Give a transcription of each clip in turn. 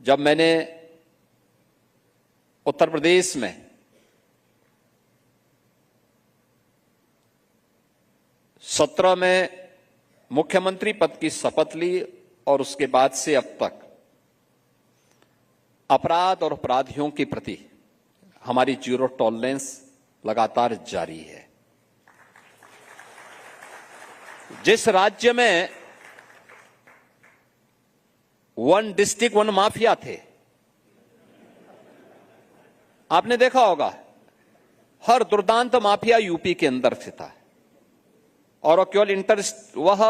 जब मैंने उत्तर प्रदेश में सत्रह में मुख्यमंत्री पद की शपथ ली और उसके बाद से अब तक अपराध और अपराधियों के प्रति हमारी जीरो टॉलरेंस लगातार जारी है। जिस राज्य में वन डिस्ट्रिक्ट वन माफिया थे, आपने देखा होगा हर दुर्दांत माफिया यूपी के अंदर से था और केवल वह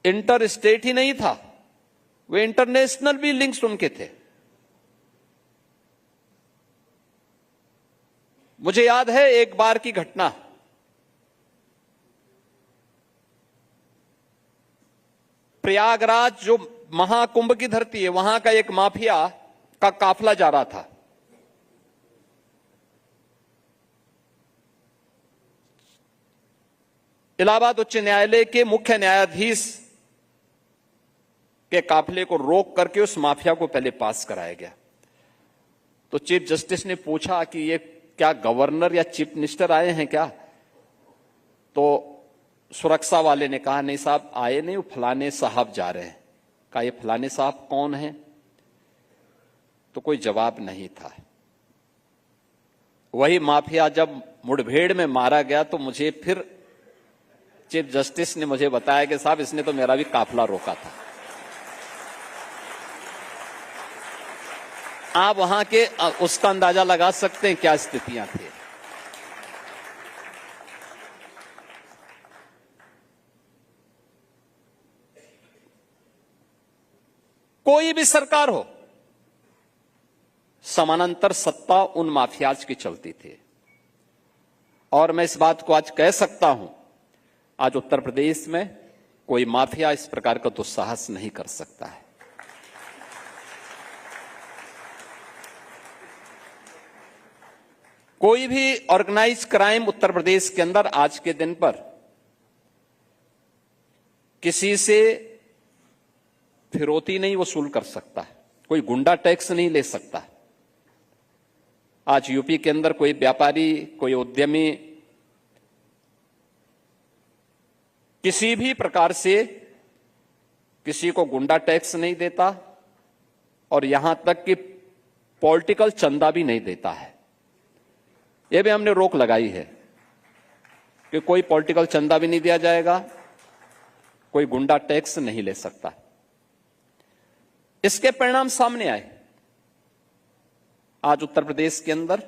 इंटर स्टेट ही नहीं था, वे इंटरनेशनल भी लिंक्स उनके थे। मुझे याद है एक बार की घटना, प्रयागराज जो महाकुंभ की धरती है, वहां का एक माफिया का काफिला जा रहा था। इलाहाबाद उच्च न्यायालय के मुख्य न्यायाधीश के काफिले को रोक करके उस माफिया को पहले पास कराया गया। तो चीफ जस्टिस ने पूछा कि ये क्या गवर्नर या चीफ मिनिस्टर आए हैं क्या? तो सुरक्षा वाले ने कहा नहीं साहब आए नहीं, वो फलाने साहब जा रहे हैं। कहा ये फलाने साहब कौन है? तो कोई जवाब नहीं था। वही माफिया जब मुठभेड़ में मारा गया तो मुझे फिर चीफ जस्टिस ने मुझे बताया कि साहब इसने तो मेरा भी काफिला रोका था। आप वहां के उसका अंदाजा लगा सकते हैं क्या स्थितियां थी। कोई भी सरकार हो, समानांतर सत्ता उन माफियाज की चलती थी। और मैं इस बात को आज कह सकता हूं, आज उत्तर प्रदेश में कोई माफिया इस प्रकार का दुस्साहस नहीं कर सकता है। कोई भी ऑर्गेनाइज क्राइम उत्तर प्रदेश के अंदर आज के दिन पर किसी से फिरौती नहीं वसूल कर सकता है, कोई गुंडा टैक्स नहीं ले सकता। आज यूपी के अंदर कोई व्यापारी, कोई उद्यमी किसी भी प्रकार से किसी को गुंडा टैक्स नहीं देता और यहां तक कि पॉलिटिकल चंदा भी नहीं देता है। यह भी हमने रोक लगाई है कि कोई पॉलिटिकल चंदा भी नहीं दिया जाएगा, कोई गुंडा टैक्स नहीं ले सकता। इसके परिणाम सामने आए। आज उत्तर प्रदेश के अंदर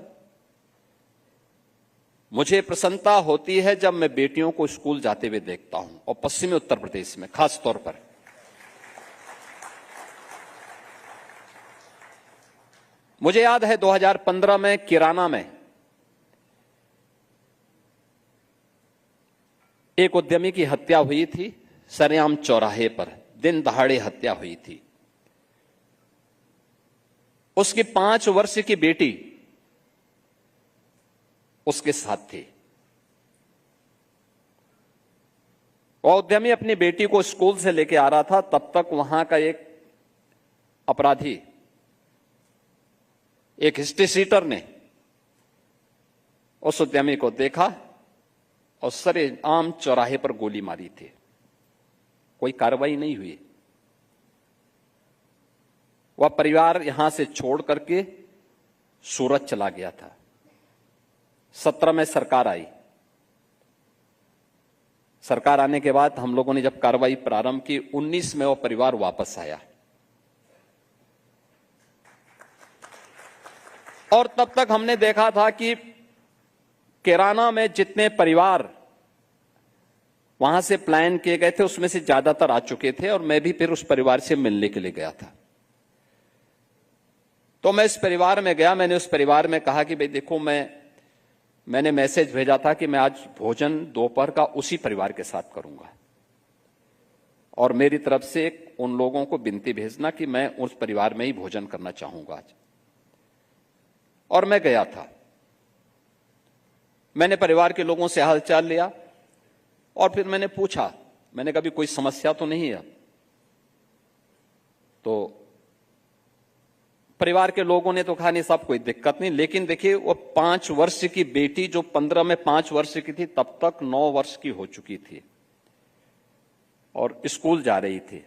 मुझे प्रसन्नता होती है जब मैं बेटियों को स्कूल जाते हुए देखता हूं, और पश्चिमी उत्तर प्रदेश में खास तौर पर। मुझे याद है 2015 में किराना में एक उद्यमी की हत्या हुई थी, सरेआम चौराहे पर दिन दहाड़े हत्या हुई थी। उसकी 5 वर्ष की बेटी उसके साथ थी। वह उद्यमी अपनी बेटी को स्कूल से लेके आ रहा था, तब तक वहां का एक अपराधी, एक हिस्ट्री सीटर ने उस उद्यमी को देखा और सरेआम चौराहे पर गोली मारी थी। कोई कार्रवाई नहीं हुई। वह परिवार यहां से छोड़ करके सूरत चला गया था। 17 में सरकार आई। सरकार आने के बाद हम लोगों ने जब कार्रवाई प्रारंभ की, 19 में वह परिवार वापस आया। और तब तक हमने देखा था कि किराना में जितने परिवार वहां से प्लान किए गए थे उसमें से ज्यादातर आ चुके थे, और मैं भी फिर उस परिवार से मिलने के लिए गया था। तो मैं इस परिवार में गया। मैंने उस परिवार में कहा कि भाई देखो, मैंने मैसेज भेजा था कि मैं आज भोजन दोपहर का उसी परिवार के साथ करूंगा, और मेरी तरफ से उन लोगों को विनती भेजना कि मैं उस परिवार में ही भोजन करना चाहूंगा आज। और मैं गया था। मैंने परिवार के लोगों से हालचाल लिया और फिर मैंने पूछा, मैंने कहा कोई समस्या तो नहीं है? तो परिवार के लोगों ने तो कहा नहीं साहब कोई दिक्कत नहीं, लेकिन देखिए वो 5 वर्ष की बेटी जो 15 में 5 वर्ष की थी तब तक 9 वर्ष की हो चुकी थी और स्कूल जा रही थी।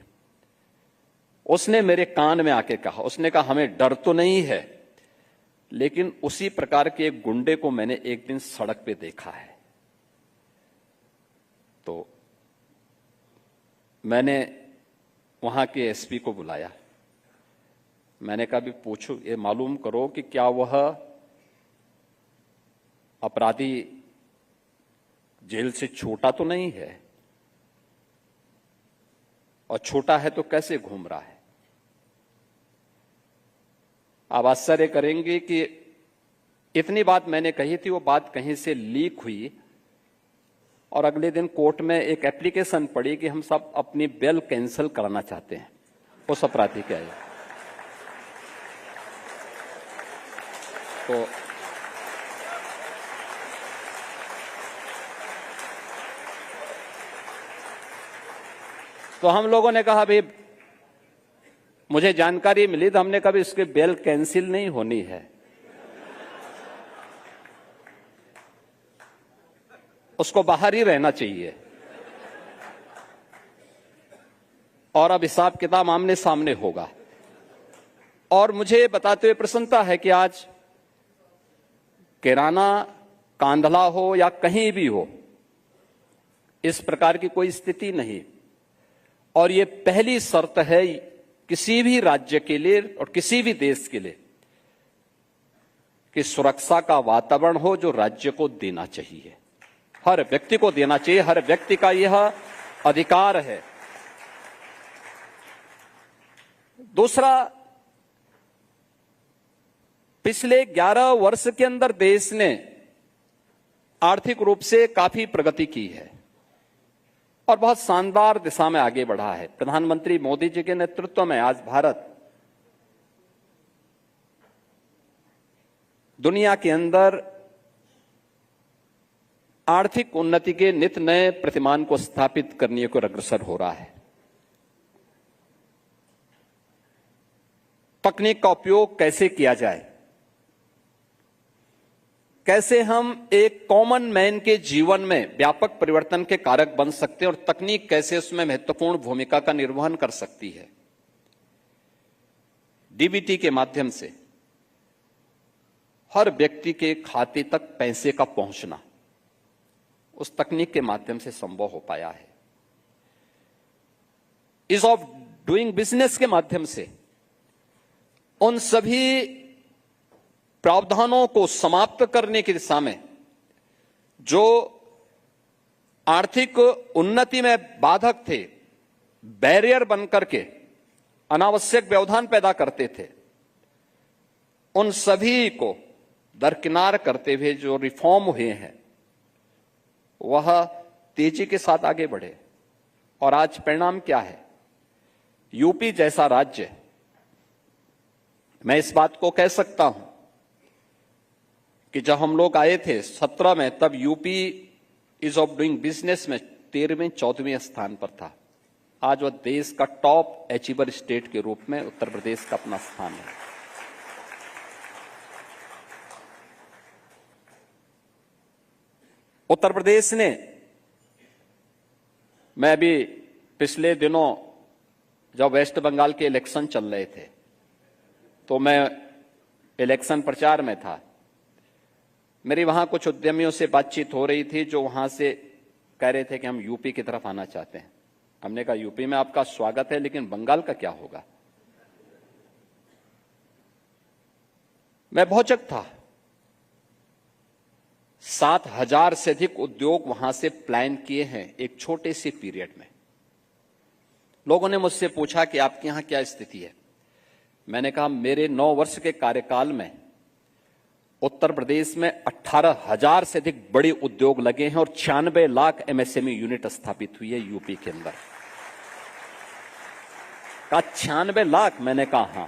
उसने मेरे कान में आके कहा, उसने कहा हमें डर तो नहीं है, लेकिन उसी प्रकार के एक गुंडे को मैंने एक दिन सड़क पे देखा है। तो मैंने वहां के एसपी को बुलाया, मैंने कहा भी पूछो, ये मालूम करो कि क्या वह अपराधी जेल से छोटा तो नहीं है, और छोटा है तो कैसे घूम रहा है। आप आश्चर्य करेंगे कि इतनी बात मैंने कही थी, वो बात कहीं से लीक हुई और अगले दिन कोर्ट में एक एप्लीकेशन पड़ी कि हम सब अपनी बेल कैंसिल कराना चाहते हैं उस अपराधी के आए। तो हम लोगों ने कहा भाई मुझे जानकारी मिली, तो हमने कहा इसके बेल कैंसिल नहीं होनी है, उसको बाहर ही रहना चाहिए। और अब हिसाब किताब आमने सामने होगा। और मुझे बताते हुए प्रसन्नता है कि आज कैराना, कांधला हो या कहीं भी हो, इस प्रकार की कोई स्थिति नहीं। और ये पहली शर्त है किसी भी राज्य के लिए और किसी भी देश के लिए कि सुरक्षा का वातावरण हो जो राज्य को देना चाहिए, हर व्यक्ति को देना चाहिए, हर व्यक्ति का यह अधिकार है। दूसरा, पिछले 11 वर्ष के अंदर देश ने आर्थिक रूप से काफी प्रगति की है और बहुत शानदार दिशा में आगे बढ़ा है। प्रधानमंत्री मोदी जी के नेतृत्व में आज भारत दुनिया के अंदर आर्थिक उन्नति के नित नए प्रतिमान को स्थापित करने को अग्रसर हो रहा है। तकनीक का उपयोग कैसे किया जाए, कैसे हम एक कॉमन मैन के जीवन में व्यापक परिवर्तन के कारक बन सकते हैं और तकनीक कैसे उसमें महत्वपूर्ण भूमिका का निर्वहन कर सकती है। डीबीटी के माध्यम से हर व्यक्ति के खाते तक पैसे का पहुंचना उस तकनीक के माध्यम से संभव हो पाया है। ईज ऑफ डूइंग बिजनेस के माध्यम से उन सभी प्रावधानों को समाप्त करने की दिशा में जो आर्थिक उन्नति में बाधक थे, बैरियर बनकर के अनावश्यक व्यवधान पैदा करते थे, उन सभी को दरकिनार करते हुए जो रिफॉर्म हुए हैं वह तेजी के साथ आगे बढ़े। और आज परिणाम क्या है? यूपी जैसा राज्य, मैं इस बात को कह सकता हूं कि जब हम लोग आए थे 17 में, तब UP is of doing business में 13वें 14वें स्थान पर था। आज वह देश का टॉप अचीवर स्टेट के रूप में उत्तर प्रदेश का अपना स्थान है। उत्तर प्रदेश ने, मैं अभी पिछले दिनों जब वेस्ट बंगाल के इलेक्शन चल रहे थे तो मैं इलेक्शन प्रचार में था, मेरी वहां कुछ उद्यमियों से बातचीत हो रही थी जो वहां से कह रहे थे कि हम यूपी की तरफ आना चाहते हैं। हमने कहा यूपी में आपका स्वागत है, लेकिन बंगाल का क्या होगा? मैं भौचक था। 7,000 से अधिक उद्योग वहां से प्लान किए हैं एक छोटे से पीरियड में। लोगों ने मुझसे पूछा कि आपके यहां क्या स्थिति है। मैंने कहा मेरे 9 वर्ष के कार्यकाल में उत्तर प्रदेश में 18,000 से अधिक बड़े उद्योग लगे हैं और 96 लाख एमएसएमई यूनिट स्थापित हुई है यूपी के अंदर। कहा 96 लाख? मैंने कहा हां।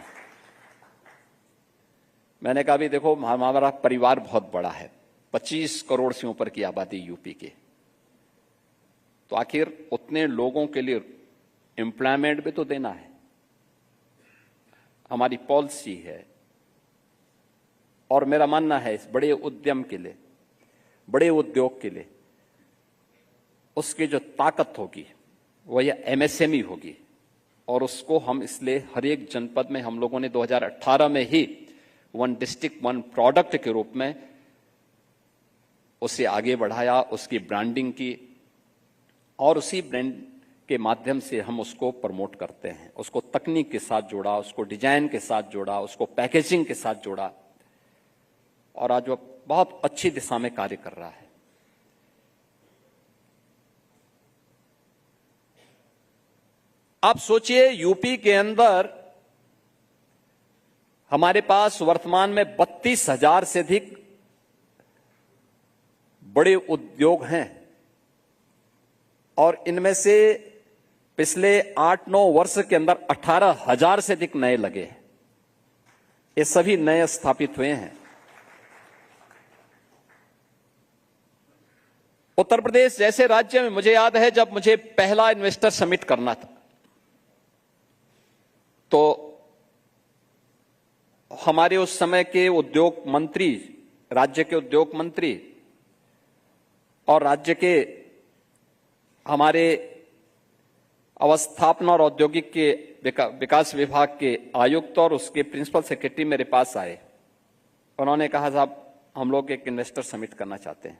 मैंने कहा भी देखो हमारा परिवार बहुत बड़ा है, 25 करोड़ से ऊपर की आबादी यूपी की, तो आखिर उतने लोगों के लिए एम्प्लॉयमेंट भी तो देना है। हमारी पॉलिसी है, और मेरा मानना है इस बड़े उद्यम के लिए, बड़े उद्योग के लिए उसकी जो ताकत होगी वह यह एमएसएमई होगी। और उसको हम इसलिए हर एक जनपद में हम लोगों ने 2018 में ही वन डिस्ट्रिक्ट वन प्रोडक्ट के रूप में उसे आगे बढ़ाया, उसकी ब्रांडिंग की, और उसी ब्रांड के माध्यम से हम उसको प्रमोट करते हैं। उसको तकनीक के साथ जोड़ा, उसको डिजाइन के साथ जोड़ा, उसको पैकेजिंग के साथ जोड़ा, और आज वो बहुत अच्छी दिशा में कार्य कर रहा है। आप सोचिए, यूपी के अंदर हमारे पास वर्तमान में 32,000 से अधिक बड़े उद्योग हैं, और इनमें से पिछले 8-9 वर्ष के अंदर 18,000 से अधिक नए लगे हैं। ये सभी नए स्थापित हुए हैं। उत्तर प्रदेश जैसे राज्य में मुझे याद है, जब मुझे पहला इन्वेस्टर समिट करना था तो हमारे उस समय के उद्योग मंत्री, राज्य के उद्योग मंत्री और राज्य के हमारे अवस्थापना और औद्योगिक के विकास विभाग के आयुक्त और उसके प्रिंसिपल सेक्रेटरी मेरे पास आए। उन्होंने कहा, साहब हम लोग एक इन्वेस्टर समिट करना चाहते हैं।